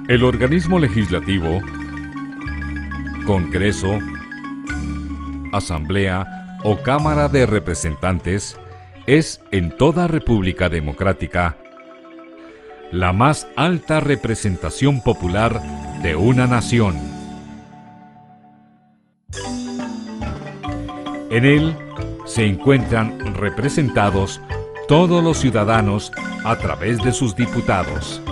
El organismo legislativo, Congreso, Asamblea o Cámara de Representantes es, en toda república democrática, la más alta representación popular de una nación. En él se encuentran representados todos los ciudadanos a través de sus diputados,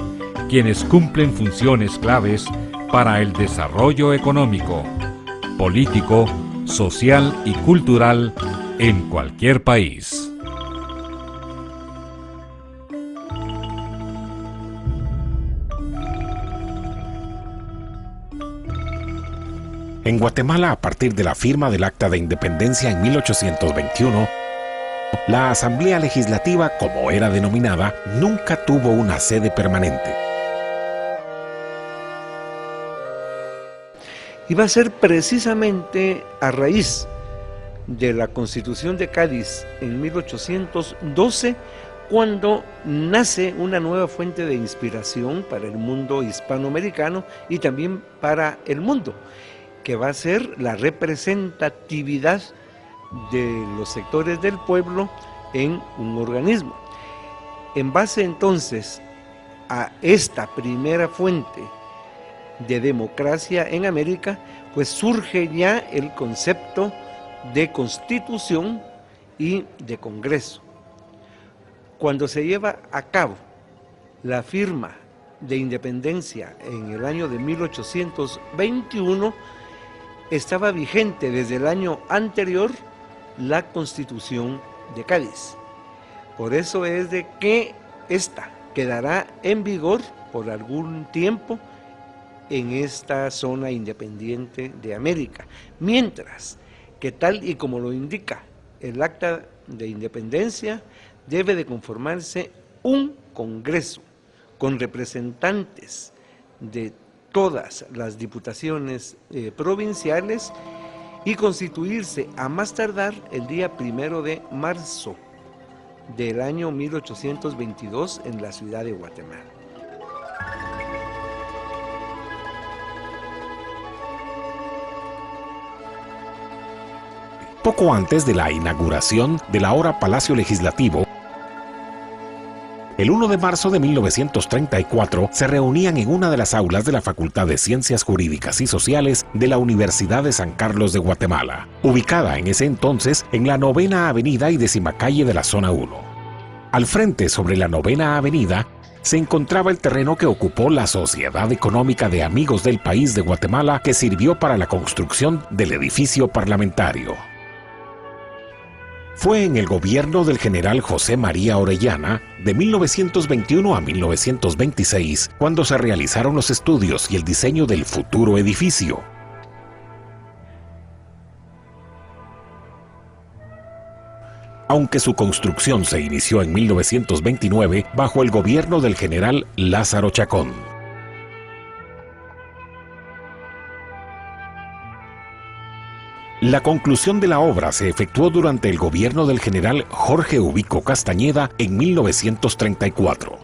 quienes cumplen funciones claves para el desarrollo económico, político, social y cultural en cualquier país. En Guatemala, a partir de la firma del Acta de Independencia en 1821, la Asamblea Legislativa, como era denominada, nunca tuvo una sede permanente. Y va a ser precisamente a raíz de la Constitución de Cádiz en 1812 cuando nace una nueva fuente de inspiración para el mundo hispanoamericano y también para el mundo, que va a ser la representatividad de los sectores del pueblo en un organismo. En base entonces a esta primera fuente de democracia en América, pues surge ya el concepto de constitución y de congreso. Cuando se lleva a cabo la firma de independencia en el año de 1821, estaba vigente desde el año anterior la Constitución de Cádiz. Por eso es de que esta quedará en vigor por algún tiempo en esta zona independiente de América, mientras que tal y como lo indica el Acta de Independencia, debe de conformarse un Congreso con representantes de todas las diputaciones provinciales y constituirse a más tardar el día 1 de marzo del año 1822 en la ciudad de Guatemala. Poco antes de la inauguración del ahora Palacio Legislativo, el 1 de marzo de 1934 se reunían en una de las aulas de la Facultad de Ciencias Jurídicas y Sociales de la Universidad de San Carlos de Guatemala, ubicada en ese entonces en la 9ª Avenida y 10ª Calle de la Zona 1. Al frente, sobre la 9ª Avenida, se encontraba el terreno que ocupó la Sociedad Económica de Amigos del País de Guatemala, que sirvió para la construcción del edificio parlamentario. Fue en el gobierno del general José María Orellana, de 1921 a 1926, cuando se realizaron los estudios y el diseño del futuro edificio. Aunque su construcción se inició en 1929 bajo el gobierno del general Lázaro Chacón. La conclusión de la obra se efectuó durante el gobierno del general Jorge Ubico Castañeda en 1934.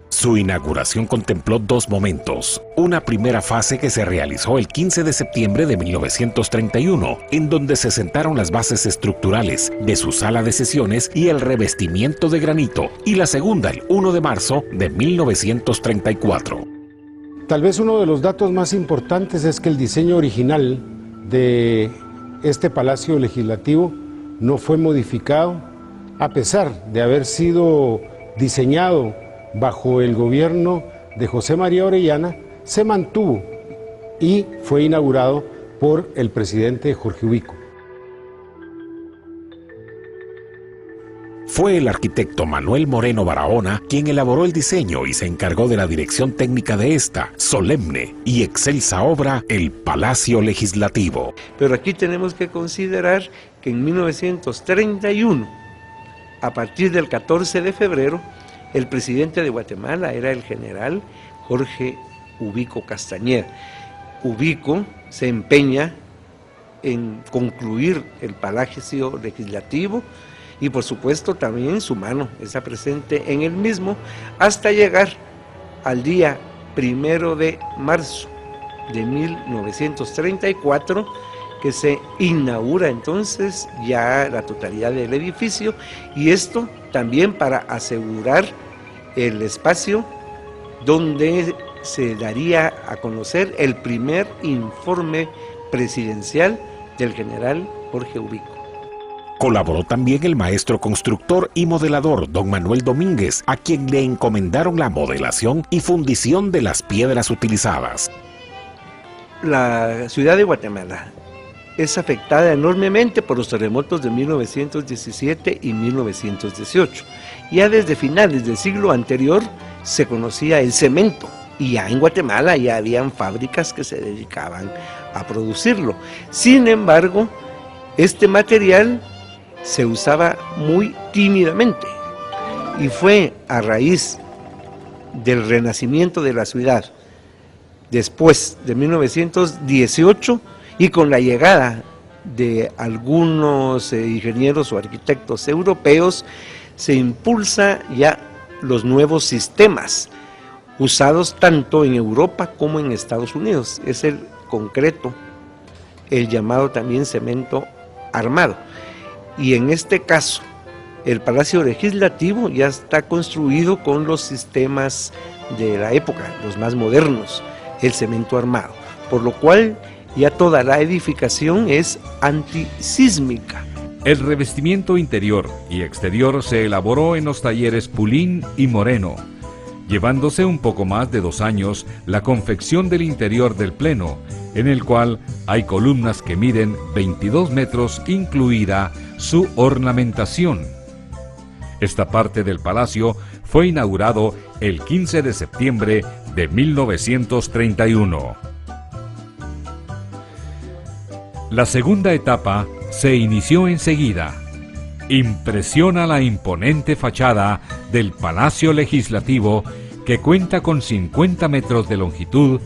Su inauguración contempló dos momentos. Una primera fase que se realizó el 15 de septiembre de 1931, en donde se sentaron las bases estructurales de su sala de sesiones y el revestimiento de granito, y la segunda el 1 de marzo de 1934. Tal vez uno de los datos más importantes es que el diseño original de este Palacio Legislativo no fue modificado, a pesar de haber sido diseñado bajo el gobierno de José María Orellana, se mantuvo y fue inaugurado por el presidente Jorge Ubico. Fue el arquitecto Manuel Moreno Barahona quien elaboró el diseño y se encargó de la dirección técnica de esta solemne y excelsa obra, el Palacio Legislativo. Pero aquí tenemos que considerar que en 1931, a partir del 14 de febrero, el presidente de Guatemala era el general Jorge Ubico Castañeda. Ubico se empeña en concluir el Palacio Legislativo y por supuesto también su mano está presente en el mismo hasta llegar al día 1 de marzo de 1934, que se inaugura entonces ya la totalidad del edificio, y esto también para asegurar el espacio donde se daría a conocer el primer informe presidencial del general Jorge Ubico. Colaboró también el maestro constructor y modelador don Manuel Domínguez, a quien le encomendaron la modelación y fundición de las piedras utilizadas. La ciudad de Guatemala es afectada enormemente por los terremotos de 1917 y 1918. Ya desde finales del siglo anterior se conocía el cemento, y ya en Guatemala ya habían fábricas que se dedicaban a producirlo. Sin embargo, este material se usaba muy tímidamente, y fue a raíz del renacimiento de la ciudad, después de 1918, y con la llegada de algunos ingenieros o arquitectos europeos, se impulsa ya los nuevos sistemas, usados tanto en Europa como en Estados Unidos. Es el concreto, el llamado también cemento armado. Y en este caso, el Palacio Legislativo ya está construido con los sistemas de la época, los más modernos, el cemento armado, por lo cual ya toda la edificación es antisísmica. El revestimiento interior y exterior se elaboró en los talleres Pulín y Moreno, llevándose un poco más de 2 años la confección del interior del Pleno, en el cual hay columnas que miden 22 metros, incluida su ornamentación. Esta parte del palacio fue inaugurado el 15 de septiembre de 1931. La segunda etapa se inició enseguida. Impresiona la imponente fachada del Palacio Legislativo, que cuenta con 50 metros de longitud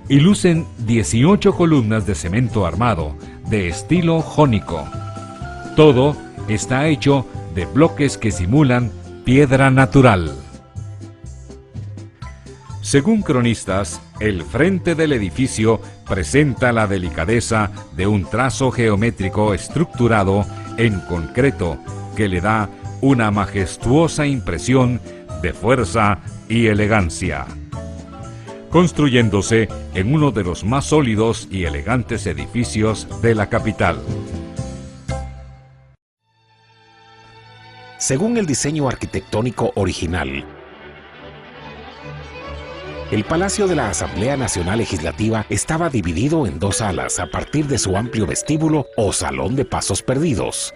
y lucen 18 columnas de cemento armado de estilo jónico. Todo está hecho de bloques que simulan piedra natural. Según cronistas, el frente del edificio presenta la delicadeza de un trazo geométrico estructurado en concreto que le da una majestuosa impresión de fuerza y elegancia, construyéndose en uno de los más sólidos y elegantes edificios de la capital. Según el diseño arquitectónico original, el Palacio de la Asamblea Nacional Legislativa estaba dividido en 2 salas a partir de su amplio vestíbulo o salón de pasos perdidos.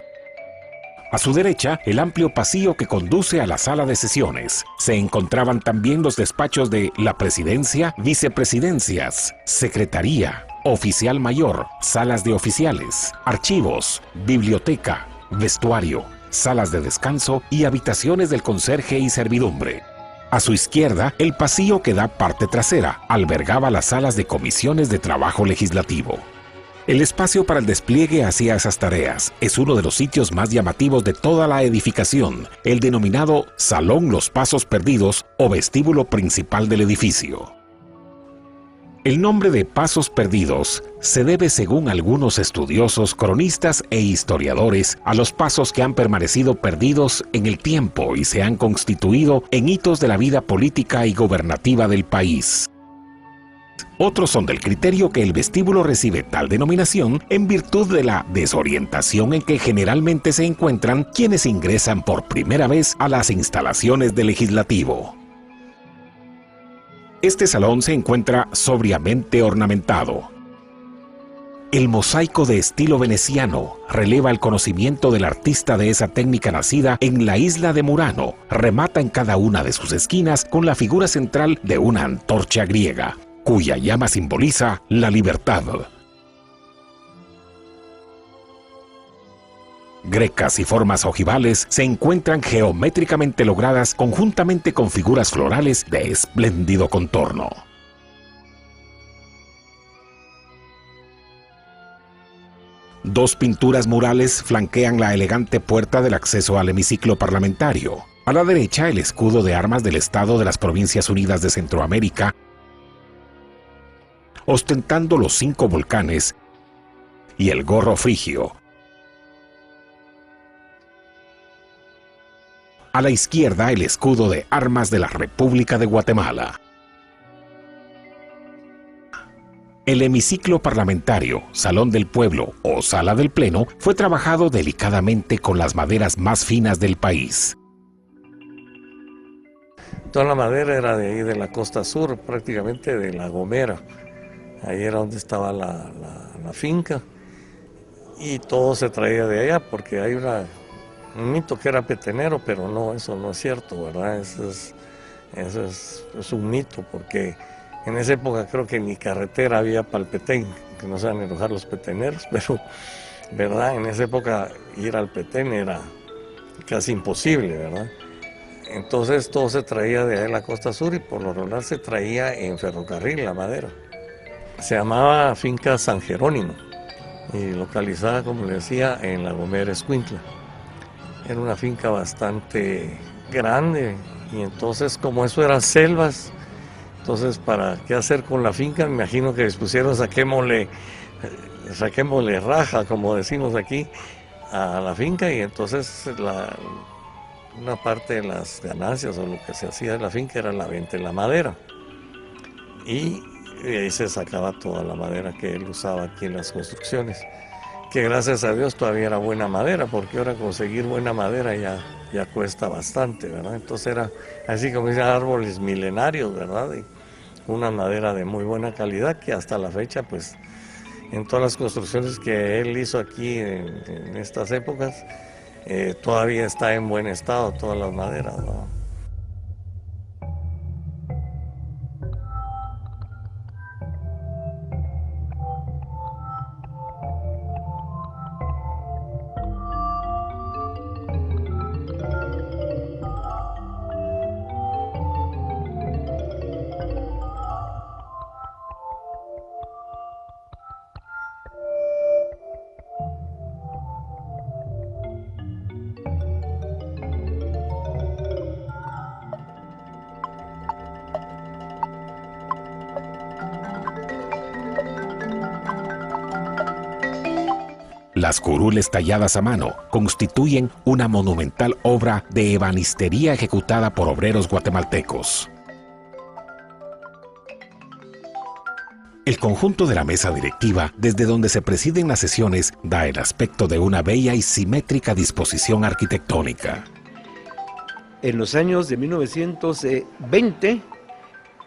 A su derecha, el amplio pasillo que conduce a la sala de sesiones. Se encontraban también los despachos de la presidencia, vicepresidencias, secretaría, oficial mayor, salas de oficiales, archivos, biblioteca, vestuario, salas de descanso y habitaciones del conserje y servidumbre. A su izquierda, el pasillo que da parte trasera albergaba las salas de comisiones de trabajo legislativo. El espacio para el despliegue hacia esas tareas es uno de los sitios más llamativos de toda la edificación, el denominado Salón Los Pasos Perdidos o vestíbulo principal del edificio. El nombre de Pasos Perdidos se debe, según algunos estudiosos, cronistas e historiadores, a los pasos que han permanecido perdidos en el tiempo y se han constituido en hitos de la vida política y gobernativa del país. Otros son del criterio que el vestíbulo recibe tal denominación en virtud de la desorientación en que generalmente se encuentran quienes ingresan por primera vez a las instalaciones del legislativo. Este salón se encuentra sobriamente ornamentado. El mosaico de estilo veneciano releva el conocimiento del artista de esa técnica nacida en la isla de Murano. Remata en cada una de sus esquinas con la figura central de una antorcha griega, cuya llama simboliza la libertad. Grecas y formas ojivales se encuentran geométricamente logradas conjuntamente con figuras florales de espléndido contorno. Dos pinturas murales flanquean la elegante puerta del acceso al hemiciclo parlamentario. A la derecha, el escudo de armas del Estado de las Provincias Unidas de Centroamérica, ostentando los 5 volcanes y el gorro frigio. A la izquierda, el escudo de armas de la República de Guatemala. El hemiciclo parlamentario, Salón del Pueblo o Sala del Pleno fue trabajado delicadamente con las maderas más finas del país. Toda la madera era de ahí de la costa sur, prácticamente de La Gomera. Ahí era donde estaba la finca y todo se traía de allá porque hay un mito que era petenero, pero no, eso no es cierto, ¿verdad? Eso es un mito porque en esa época creo que ni carretera había para el Petén, que no se van a enojar los peteneros, pero ¿verdad? En esa época ir al Petén era casi imposible, ¿verdad? Entonces todo se traía de ahí a la costa sur y por lo regular se traía en ferrocarril la madera. Se llamaba Finca San Jerónimo y localizada, como le decía, en La Gomera, Escuintla. Era una finca bastante grande y entonces como eso eran selvas, entonces para qué hacer con la finca, me imagino que les pusieron saquémosle raja, como decimos aquí, a la finca y entonces una parte de las ganancias o lo que se hacía de la finca era la venta de la madera y ahí se sacaba toda la madera que él usaba aquí en las construcciones, que gracias a Dios todavía era buena madera, porque ahora conseguir buena madera ya cuesta bastante, ¿verdad? Entonces era así como dicen, árboles milenarios, ¿verdad? Y una madera de muy buena calidad que hasta la fecha, pues, en todas las construcciones que él hizo aquí en estas épocas, todavía está en buen estado todas las maderas, ¿no? Las curules talladas a mano constituyen una monumental obra de ebanistería ejecutada por obreros guatemaltecos. El conjunto de la mesa directiva, desde donde se presiden las sesiones, da el aspecto de una bella y simétrica disposición arquitectónica. En los años de 1920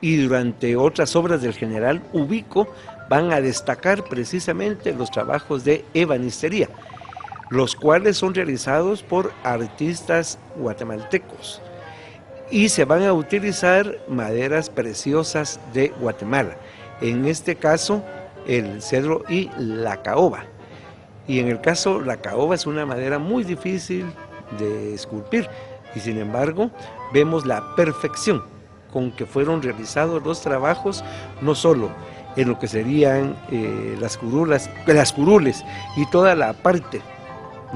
y durante otras obras del general Ubico, van a destacar precisamente los trabajos de ebanistería, los cuales son realizados por artistas guatemaltecos y se van a utilizar maderas preciosas de Guatemala, en este caso el cedro y la caoba. Y en el caso la caoba es una madera muy difícil de esculpir y sin embargo vemos la perfección con que fueron realizados los trabajos, no solo en lo que serían las curules y toda la parte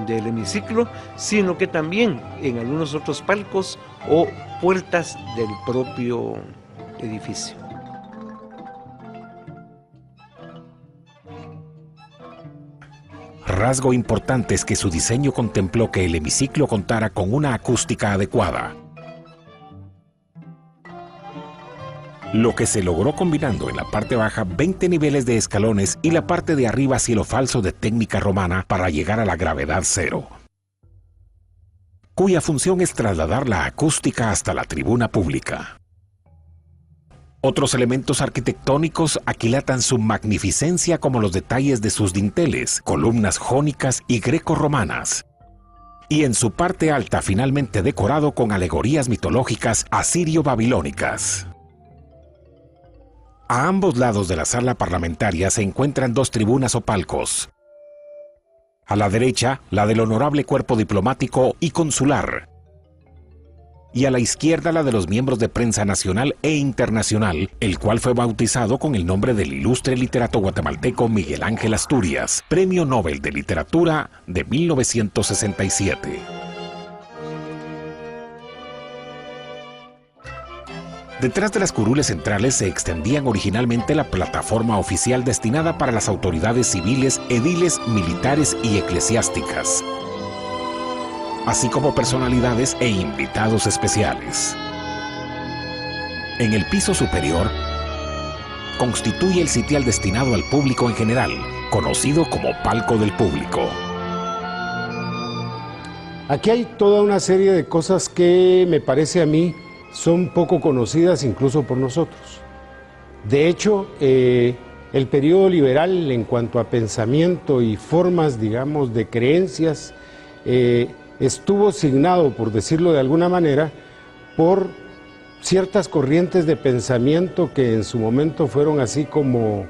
del hemiciclo, sino que también en algunos otros palcos o puertas del propio edificio. Rasgo importante es que su diseño contempló que el hemiciclo contara con una acústica adecuada, lo que se logró combinando en la parte baja 20 niveles de escalones y la parte de arriba cielo falso de técnica romana para llegar a la gravedad cero, cuya función es trasladar la acústica hasta la tribuna pública. Otros elementos arquitectónicos aquilatan su magnificencia como los detalles de sus dinteles, columnas jónicas y greco-romanas, y en su parte alta finalmente decorado con alegorías mitológicas asirio-babilónicas. A ambos lados de la sala parlamentaria se encuentran dos tribunas o palcos. A la derecha, la del honorable cuerpo diplomático y consular. Y a la izquierda, la de los miembros de prensa nacional e internacional, el cual fue bautizado con el nombre del ilustre literato guatemalteco Miguel Ángel Asturias, Premio Nobel de Literatura de 1967. Detrás de las curules centrales se extendían originalmente la plataforma oficial destinada para las autoridades civiles, ediles, militares y eclesiásticas, así como personalidades e invitados especiales. En el piso superior constituye el sitial destinado al público en general, conocido como palco del público. Aquí hay toda una serie de cosas que me parece a mí son poco conocidas incluso por nosotros. De hecho, el periodo liberal en cuanto a pensamiento y formas, digamos, de creencias, estuvo signado, por decirlo de alguna manera, por ciertas corrientes de pensamiento que en su momento fueron así como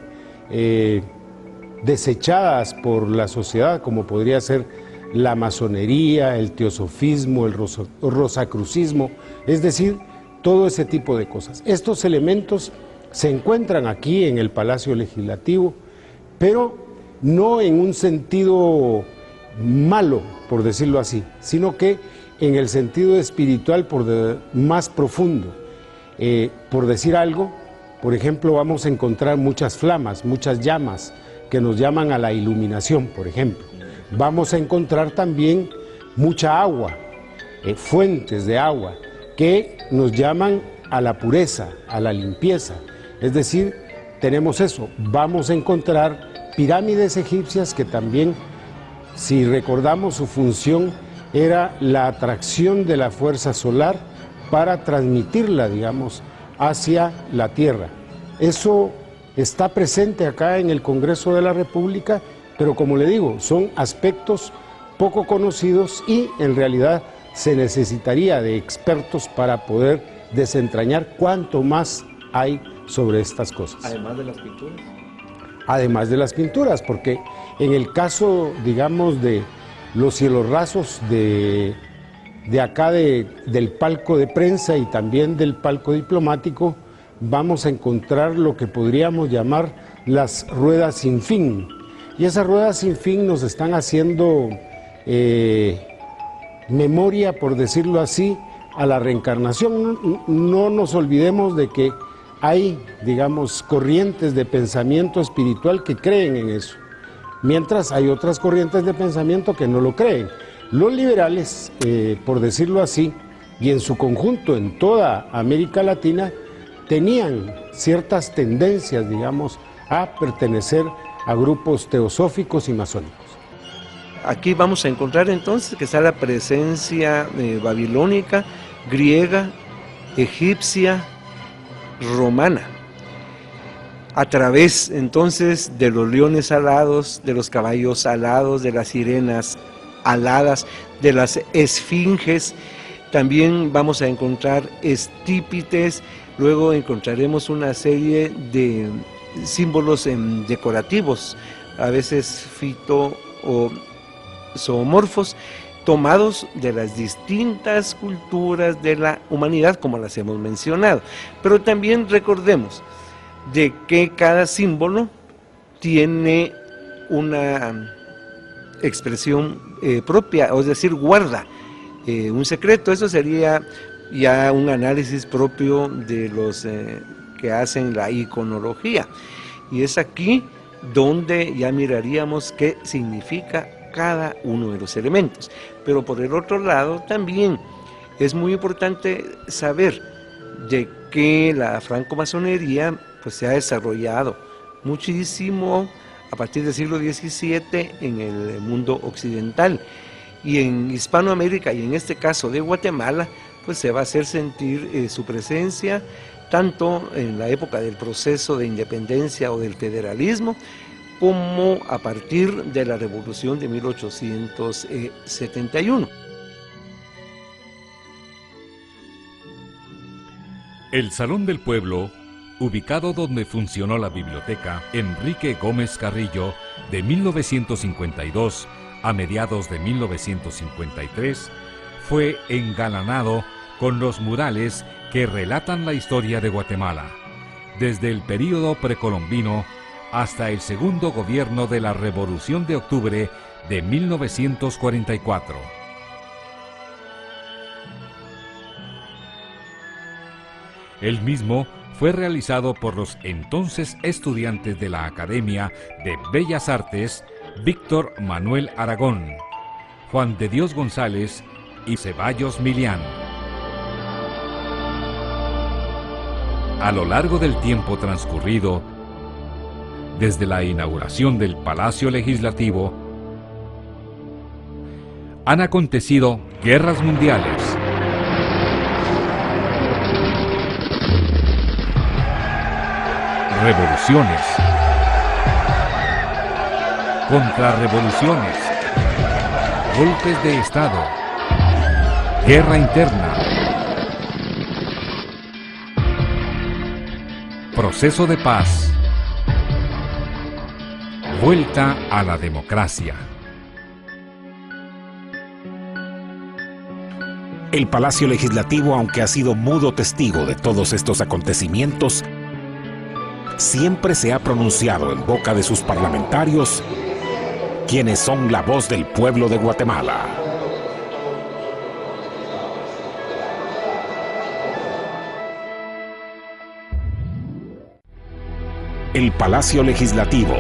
desechadas por la sociedad, como podría ser la masonería, el teosofismo, el rosacrucismo, es decir, todo ese tipo de cosas. Estos elementos se encuentran aquí en el Palacio Legislativo, pero no en un sentido malo, por decirlo así, sino que en el sentido espiritual más profundo. Por decir algo, por ejemplo, vamos a encontrar muchas flamas, muchas llamas que nos llaman a la iluminación, por ejemplo. Vamos a encontrar también mucha agua, fuentes de agua, que nos llaman a la pureza, a la limpieza. Es decir, tenemos eso. Vamos a encontrar pirámides egipcias que también, si recordamos, su función era la atracción de la fuerza solar para transmitirla, digamos, hacia la Tierra. Eso está presente acá en el Congreso de la República, pero como le digo, son aspectos poco conocidos y en realidad se necesitaría de expertos para poder desentrañar cuánto más hay sobre estas cosas. Además de las pinturas. Además de las pinturas, porque en el caso, digamos, de los cielos rasos de acá del palco de prensa y también del palco diplomático, vamos a encontrar lo que podríamos llamar las ruedas sin fin. Y esas ruedas sin fin nos están haciendo memoria, por decirlo así, a la reencarnación. No nos olvidemos de que hay, digamos, corrientes de pensamiento espiritual que creen en eso, mientras hay otras corrientes de pensamiento que no lo creen. Los liberales, por decirlo así, y en su conjunto en toda América Latina, tenían ciertas tendencias, digamos, a pertenecer a grupos teosóficos y masónicos. Aquí vamos a encontrar entonces que está la presencia babilónica, griega, egipcia, romana. A través entonces de los leones alados, de los caballos alados, de las sirenas aladas, de las esfinges, también vamos a encontrar estípites, luego encontraremos una serie de símbolos decorativos, a veces fito o zoomorfos, tomados de las distintas culturas de la humanidad, como las hemos mencionado. Pero también recordemos de que cada símbolo tiene una expresión propia, es decir, guarda un secreto. Eso sería ya un análisis propio de los que hacen la iconología. Y es aquí donde ya miraríamos qué significa cada uno de los elementos. Pero por el otro lado también es muy importante saber de que la francomasonería pues se ha desarrollado muchísimo a partir del siglo XVII en el mundo occidental, y en Hispanoamérica, y en este caso de Guatemala, pues se va a hacer sentir su presencia tanto en la época del proceso de independencia o del federalismo, como a partir de la Revolución de 1871. El Salón del Pueblo, ubicado donde funcionó la biblioteca Enrique Gómez Carrillo de 1952 a mediados de 1953, fue engalanado con los murales que relatan la historia de Guatemala, desde el período precolombino hasta el segundo gobierno de la Revolución de Octubre de 1944. El mismo fue realizado por los entonces estudiantes de la Academia de Bellas Artes Víctor Manuel Aragón, Juan de Dios González y Ceballos Milián. A lo largo del tiempo transcurrido, desde la inauguración del Palacio Legislativo, han acontecido guerras mundiales, revoluciones, contrarrevoluciones, golpes de Estado, guerra interna, proceso de paz, vuelta a la democracia. El Palacio Legislativo, aunque ha sido mudo testigo de todos estos acontecimientos, siempre se ha pronunciado en boca de sus parlamentarios, quienes son la voz del pueblo de Guatemala. El Palacio Legislativo,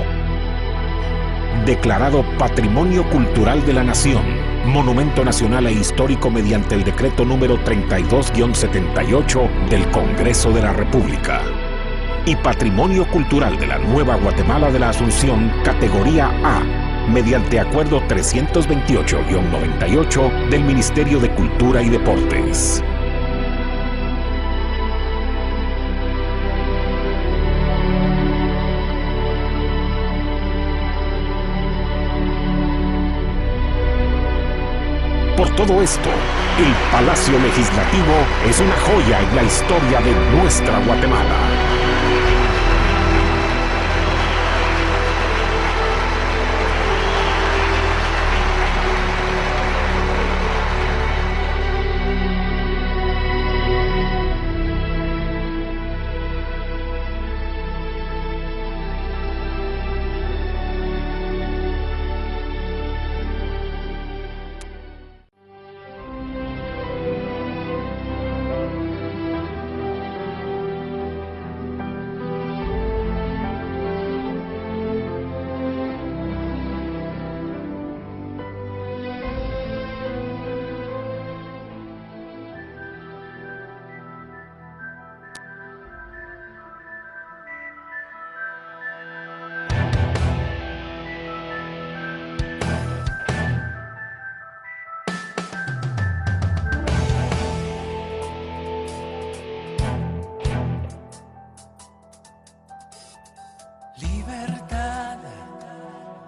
declarado Patrimonio Cultural de la Nación, Monumento Nacional e Histórico mediante el Decreto número 32-78 del Congreso de la República, y Patrimonio Cultural de la Nueva Guatemala de la Asunción, categoría A, mediante Acuerdo 328-98 del Ministerio de Cultura y Deportes. Por todo esto, el Palacio Legislativo es una joya en la historia de nuestra Guatemala.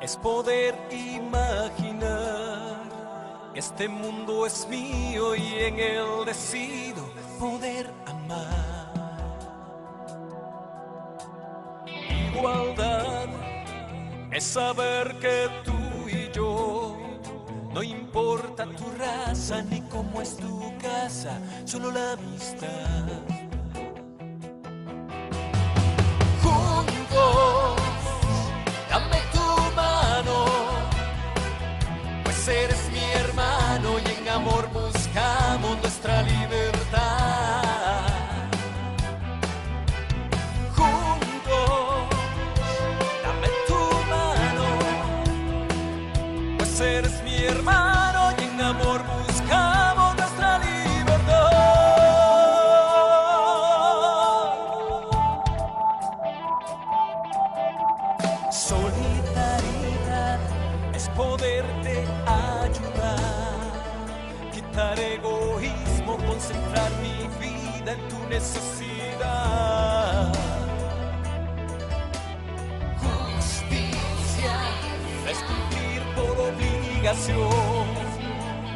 Es poder imaginar, este mundo es mío y en él decido poder amar. Igualdad es saber que tú y yo, no importa tu raza ni cómo es tu casa, solo la amistad. Juntos, dame tu mano, pues eres mi hermano y en amor buscamos nuestra libertad. Juntos, dame tu mano, pues eres mi hermano y en amor buscamos nuestra libertad. Solidaridad es poderte ayudar, quitar egoísmo, concentrar mi vida en tu necesidad. Justicia es cumplir por obligación,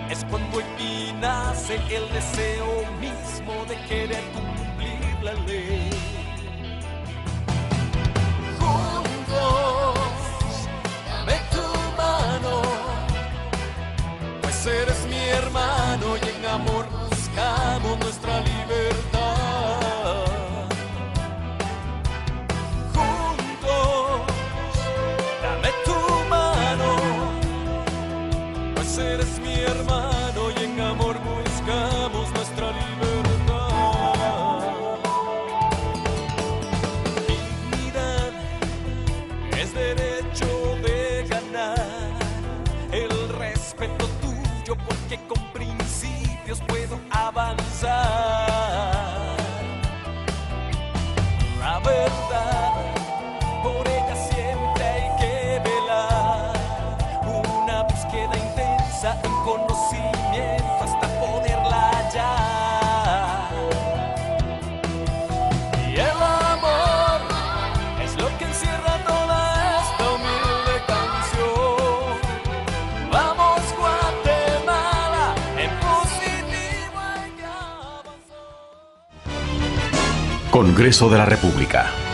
es cuando en mí nace el deseo mismo de querer cumplir la ley. Dame tu mano, pues eres mi hermano y en amor buscamos nuestra libertad. Juntos, dame tu mano, pues eres mi hermano y en amor buscamos nuestra libertad. Congreso de la República.